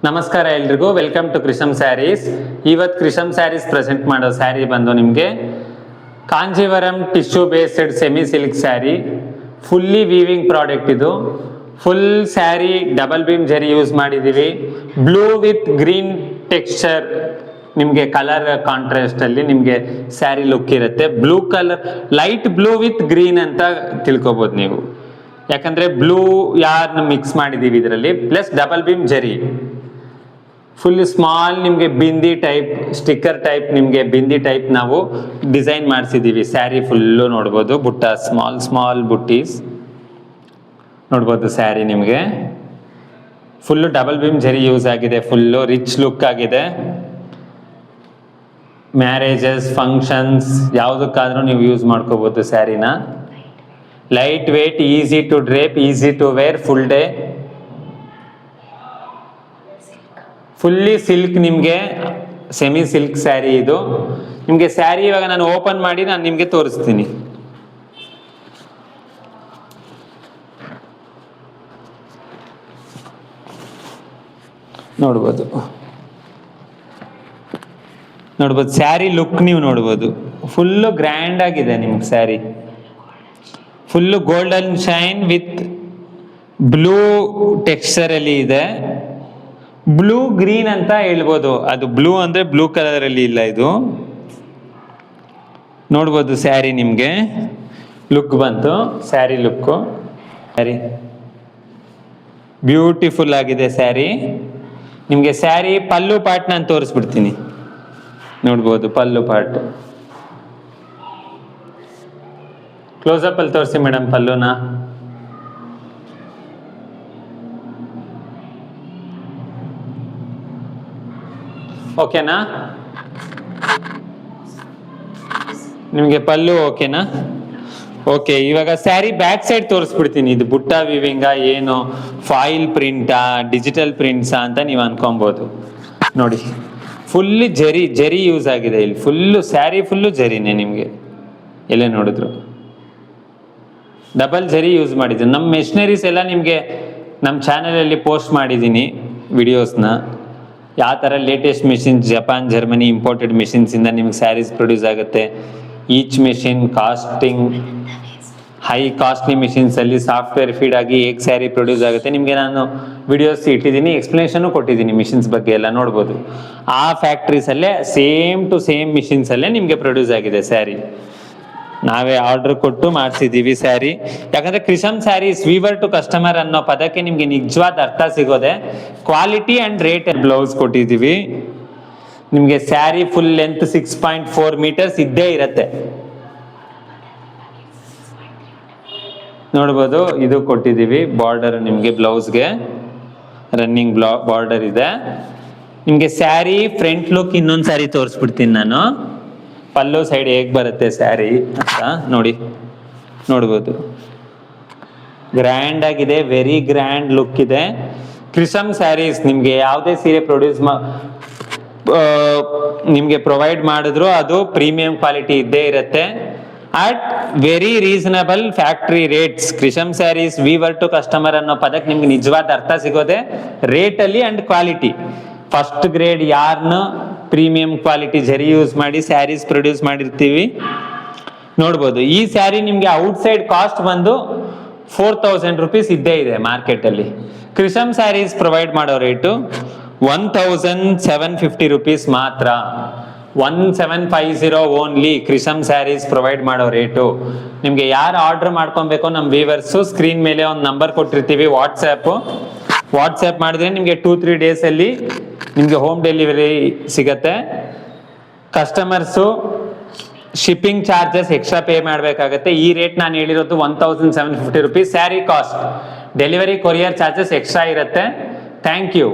ನಮಸ್ಕಾರ ಎಲ್ರಿಗೂ, welcome to ಕೃಷಮ್ saris. ಇವತ್ತು ಕೃಷಮ್ ಸ್ಯಾರೀಸ್ ಪ್ರೆಸೆಂಟ್ ಮಾಡೋ ಸ್ಯಾರಿ ಬಂದು ನಿಮಗೆ Kanjeevaram tissue based semi silk sari, fully weaving product. ಇದು ಫುಲ್ ಸ್ಯಾರಿ ಡಬಲ್ ಬೀಮ್ ಜರಿ ಯೂಸ್ ಮಾಡಿದ್ದೀವಿ. ಬ್ಲೂ ವಿತ್ ಗ್ರೀನ್ ಟೆಕ್ಸ್ಚರ್ ನಿಮಗೆ ಕಲರ್ ಕಾಂಟ್ರಾಸ್ಟ್ ಅಲ್ಲಿ ನಿಮಗೆ ಸ್ಯಾರಿ ಲುಕ್ ಇರುತ್ತೆ. Blue colour, light blue with green ಅಂತ ತಿಳ್ಕೊಬೋದು ನೀವು, ಯಾಕಂದ್ರೆ ಬ್ಲೂ ಯಾರನ್ನ ಮಿಕ್ಸ್ ಮಾಡಿದ್ದೀವಿ ಇದರಲ್ಲಿ. ಪ್ಲಸ್ ಡಬಲ್ ಬೀಮ್ ಜರಿ, ಫುಲ್ ಸ್ಮಾಲ್ ನಿಮಗೆ ಬಿಂದಿ ಟೈಪ್, ಸ್ಟಿಕ್ಕರ್ ಟೈಪ್, ನಿಮಗೆ ಬಿಂದಿ ಟೈಪ್ ನಾವು ಡಿಸೈನ್ ಮಾಡಿಸಿದ್ದೀವಿ. ಸ್ಯಾರಿ ಫುಲ್ಲು ನೋಡ್ಬೋದು, ಬುಟ್ಟ ಸ್ಮಾಲ್ ಸ್ಮಾಲ್ ಬುಟ್ಟೀಸ್ ನೋಡ್ಬೋದು. ಸ್ಯಾರಿ ನಿಮಗೆ ಫುಲ್ಲು ಡಬಲ್ ಬೀಮ್ ಜರಿ ಯೂಸ್ ಆಗಿದೆ, ಫುಲ್ಲು ರಿಚ್ ಲುಕ್ ಆಗಿದೆ. ಮ್ಯಾರೇಜಸ್, ಫಂಕ್ಷನ್ಸ್ ಯಾವುದಕ್ಕಾದ್ರೂ ನೀವು ಯೂಸ್ ಮಾಡ್ಕೋಬೋದು ಸ್ಯಾರಿನ. Light weight, easy to drape, easy to wear, full day. Fully silk, ನಿಮಗೆ ಸೆಮಿ ಸಿಲ್ಕ್ ಸ್ಯಾರಿ ಇದು. ನಿಮಗೆ ಸ್ಯಾರಿ ಇವಾಗ ನಾನು ಓಪನ್ ಮಾಡಿ ನಾನು ನಿಮಗೆ ತೋರಿಸ್ತೀನಿ. ನೋಡ್ಬೋದು ಸ್ಯಾರಿ ಲುಕ್ ನೀವು ನೋಡ್ಬೋದು. ಫುಲ್ಲು ಗ್ರ್ಯಾಂಡ್ ಆಗಿದೆ ನಿಮ್ಗೆ sari. Full golden shine with blue texture ಅಲ್ಲಿ ಇದೆ. ಬ್ಲೂ ಗ್ರೀನ್ ಅಂತ ಹೇಳ್ಬೋದು. ಅದು ಬ್ಲೂ ಅಂದ್ರೆ ಬ್ಲೂ ಕಲರ್ ಅಲ್ಲಿ ಇಲ್ಲ, ಇದು ನೋಡ್ಬೋದು. ಸ್ಯಾರಿ ನಿಮ್ಗೆ ಲುಕ್ ಬಂತು, ಸ್ಯಾರಿ ಲುಕ್. ಸ್ಯಾರಿ ಬ್ಯೂಟಿಫುಲ್ ಆಗಿದೆ ಸ್ಯಾರಿ. ನಿಮ್ಗೆ ಸ್ಯಾರಿ ಪಲ್ಲು ಪಾರ್ಟ್ ನಾನು ತೋರಿಸ್ಬಿಡ್ತೀನಿ. ನೋಡ್ಬೋದು ಪಲ್ಲು ಪಾರ್ಟ್. ಕ್ಲೋಸಪ್ ಅಲ್ಲಿ ತೋರಿಸಿ ಮೇಡಮ್ ಪಲ್ಲುನ. ಓಕೆನಾ? ನಿಮಗೆ ಪಲ್ಲು ಓಕೆನಾ? ಓಕೆ, ಇವಾಗ ಸ್ಯಾರಿ ಬ್ಯಾಕ್ ಸೈಡ್ ತೋರಿಸ್ಬಿಡ್ತೀನಿ. ಇದು ಬುಟ್ಟ ವಿವಿಂಗ, ಏನು ಫಾಯಿಲ್ ಪ್ರಿಂಟಾ, ಡಿಜಿಟಲ್ ಪ್ರಿಂಟ್ಸಾ ಅಂತ ನೀವು ಅನ್ಕೊಬೋದು. ನೋಡಿ, ಫುಲ್ಲಿ ಜರಿ ಯೂಸ್ ಆಗಿದೆ ಇಲ್ಲಿ. ಫುಲ್ಲು ಸ್ಯಾರಿ ಫುಲ್ಲು ಜರಿನೇ ನಿಮಗೆ ಎಲ್ಲೇ ನೋಡಿದ್ರು. ಡಬಲ್ ಜರಿ ಯೂಸ್ ಮಾಡಿದ್ದೀನಿ. ನಮ್ಮ ಮೆಷಿನರೀಸ್ ಎಲ್ಲ ನಿಮಗೆ ನಮ್ಮ ಚಾನಲಲ್ಲಿ ಪೋಸ್ಟ್ ಮಾಡಿದ್ದೀನಿ ವಿಡಿಯೋಸ್ನ. ಯಾವ ಥರ latest machines, Japan, Germany imported ಮೆಷಿನ್ಸಿಂದ ನಿಮ್ಗೆ ಸ್ಯಾರೀಸ್ ಪ್ರೊಡ್ಯೂಸ್ ಆಗುತ್ತೆ. Each machine costing high costly ಮೆಷಿನ್ಸಲ್ಲಿ ಸಾಫ್ಟ್ವೇರ್ ಫೀಡ್ ಆಗಿ ಹೇಗೆ ಸ್ಯಾರಿ ಪ್ರೊಡ್ಯೂಸ್ ಆಗುತ್ತೆ ನಿಮಗೆ ನಾನು ವಿಡಿಯೋಸ್ ಇಟ್ಟಿದ್ದೀನಿ, ಎಕ್ಸ್ಪ್ಲನೇಷನು ಕೊಟ್ಟಿದ್ದೀನಿ ಮಿಷಿನ್ಸ್ ಬಗ್ಗೆ ಎಲ್ಲ ನೋಡ್ಬೋದು. ಆ ಫ್ಯಾಕ್ಟ್ರೀಸಲ್ಲೇ ಸೇಮ್ ಟು ಸೇಮ್ ಮಿಷಿನ್ಸಲ್ಲೇ ನಿಮಗೆ ಪ್ರೊಡ್ಯೂಸ್ ಆಗಿದೆ ಸ್ಯಾರಿ. ನಾವೇ ಆರ್ಡರ್ ಕೊಟ್ಟು ಮಾಡಿಸಿದ್ದೀವಿ ಸ್ಯಾರಿ. ಯಾಕಂದ್ರೆ ಕೃಷಮ್ ಸ್ಯಾರೀಸ್ ವೀವರ್ ಟು ಕಸ್ಟಮರ್ ಅನ್ನೋ ಪದಕ್ಕೆ ನಿಮ್ಗೆ ನಿಜವಾದ ಅರ್ಥ ಸಿಗೋದೆ ಕ್ವಾಲಿಟಿ ಅಂಡ್ ರೇಟ್. ಬ್ಲೌಸ್ ಕೊಟ್ಟಿದ್ದೀವಿ ನಿಮ್ಗೆ. ಸ್ಯಾರಿ ಫುಲ್ ಲೆಂತ್ 6.4 ಮೀಟರ್ಸ್ ಇದ್ದೇ ಇರತ್ತೆ. ನೋಡ್ಬೋದು, ಇದು ಕೊಟ್ಟಿದ್ದೀವಿ ಬಾರ್ಡರ್ ನಿಮ್ಗೆ. ಬ್ಲೌಸ್ಗೆ ರನ್ನಿಂಗ್ ಬಾರ್ಡರ್ ಇದೆ ನಿಮ್ಗೆ. ಸ್ಯಾರಿ ಫ್ರಂಟ್ ಲುಕ್ ಇನ್ನೊಂದು ಸ್ಯಾರಿ ತೋರಿಸ್ಬಿಡ್ತೀನಿ ನಾನು. ಪಲ್ಲು ಸೈಡ್ ಹೇಗೆ ಬರುತ್ತೆ ಸ್ಯಾರಿ ಅಂತ ನೋಡ್ಬೋದು. ಗ್ರ್ಯಾಂಡ್ ಆಗಿದೆ, ವೆರಿ ಗ್ರ್ಯಾಂಡ್ ಲುಕ್ ಇದೆ. ಕೃಷಮ್ ಸ್ಯಾರೀಸ್ ನಿಮ್ಗೆ ಯಾವುದೇ ಸೀರೆ ನಿಮ್ಗೆ ಪ್ರೊವೈಡ್ ಮಾಡಿದ್ರು ಅದು ಪ್ರೀಮಿಯಂ ಕ್ವಾಲಿಟಿ ಇದ್ದೇ ಇರುತ್ತೆ at very reasonable factory rates. Krisham saris weaver to customer ಅನ್ನೋ ಪದಕ್ಕೆ ನಿಮ್ಗೆ ನಿಜವಾದ ಅರ್ಥ ಸಿಗೋದೆ ರೇಟಲ್ಲಿ and quality. First grade yarn premium quality zari use ಮಾಡಿ ಸ್ಯಾರೀಸ್ ಪ್ರೊಡ್ಯೂಸ್ ಮಾಡಿರ್ತೀವಿ. ನೋಡ್ಬೋದು ಈ ಸ್ಯಾರಿ ನಿಮ್ಗೆ ಔಟ್ಸೈಡ್ ಕಾಸ್ಟ್ ಬಂದು 4000 ರೂಪೀಸ್ ಇದ್ದೇ ಇದೆ ಮಾರ್ಕೆಟಲ್ಲಿ. ಕೃಷಮ್ ಸ್ಯಾರೀಸ್ ಪ್ರೊವೈಡ್ ಮಾಡೋ ರೇಟು 1750 ರೂಪೀಸ್ ಮಾತ್ರ. 1750 ಓನ್ಲಿ ಕೃಷಮ್ ಸ್ಯಾರೀಸ್ ಪ್ರೊವೈಡ್ ಮಾಡೋ ರೇಟು. ನಿಮ್ಗೆ ಯಾರು ಆರ್ಡರ್ ಮಾಡ್ಕೊಬೇಕು ನಮ್ಮ ವ್ಯೂವರ್ಸು, ಸ್ಕ್ರೀನ್ ಮೇಲೆ ಒಂದು ನಂಬರ್ ಕೊಟ್ಟಿರ್ತೀವಿ, ವಾಟ್ಸ್ಆ್ಯಪ್ ಮಾಡಿದ್ರೆ ನಿಮಗೆ 2-3 ಡೇಸಲ್ಲಿ ನಿಮಗೆ ಹೋಮ್ ಡೆಲಿವರಿ ಸಿಗತ್ತೆ. Customers shipping charges extra pay ಮಾಡಬೇಕಾಗತ್ತೆ. ಈ ರೇಟ್ ನಾನು ಹೇಳಿರೋದು 1750 rupees sari cost. Delivery courier charges extra ಇರುತ್ತೆ. Thank you.